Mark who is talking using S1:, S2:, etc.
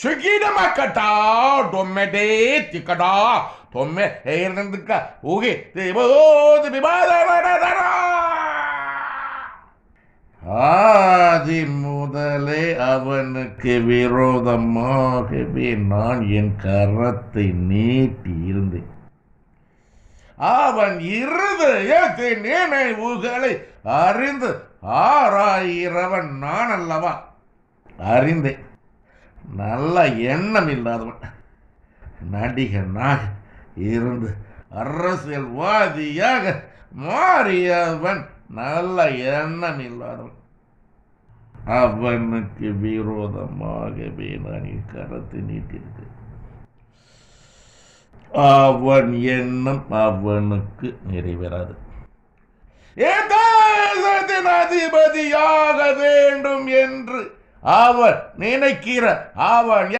S1: Chiquita domede ticada, tomme eirnduka, ugi, tibo, ஆதி முதலே அவனுக்கு விரோதமாகவே நான் என் கரத்தை நீட்டி இருந்தேன். அவன் இருதயத்தின் நினைவுகளை அறிந்து ஆராயிரவன் நான் அல்லவா? அறிந்தேன். நல்ல எண்ணம் இல்லாதவன் நடிகனாக இருந்து அரசியல்வாதியாக மாறியவன் நல்ல எண்ணம் இல்லாதவன். அவனுக்கு விரோதமாகவே நான் என் கரத்தை நீட்டியிருக்கேன். அவன் எண்ணம் அவனுக்கு நிறைவேறாது. அதிபதியாக வேண்டும் என்று அவன் நினைக்கிற அவன்